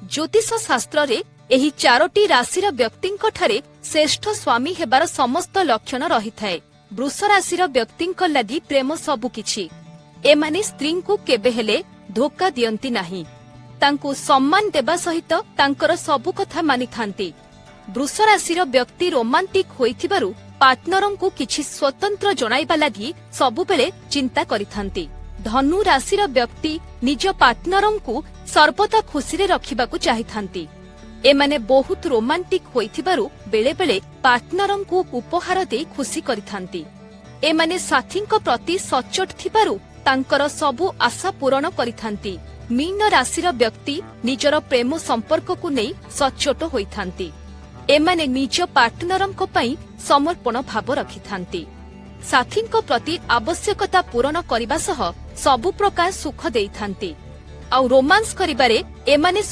ज्योतिष शास्त्र रे एही चारोटी राशिर व्यक्तिंक ठारे श्रेष्ठ स्वामी हेबार समस्त लक्षण रही थाए। वृष राशिर व्यक्तिंक लागि प्रेम सबु किछि। एमाने स्त्री को केबे हेले धोखा दियंती नाही। तांकु सम्मान देबा सहित तांकर सबु कथा मानि थांती। वृष राशिर व्यक्ति रोमांटिक होइथिबारु पार्टनरंकु किछि स्वतंत्र जणाइबा लागि सबुबेले चिंता करिथांती। धनु राशिर व्यक्ति निज पार्टनरंकु सर्वदा खुशीरे रखिबाकु चाहिथांती। एमाने बहुत रोमांटिक होइथिबारु बेले बेले पार्टनरंकु उपहार दे खुशी करिथांती। एमाने साथींक प्रति सचोट थिबारु तांकर सबु आशा पूरण करिथांती। मीन राशिर व्यक्ति निजर प्रेम संपर्ककु नै सचोट होइथांती। एमाने निज पार्टनरंक पई समर्पण भाव रखिथांती। साथींक प्रति आवश्यकता पूरण करिबा सह सबु प्रकार सुख देइथांती। आउ रोमांस करिबारे एमाने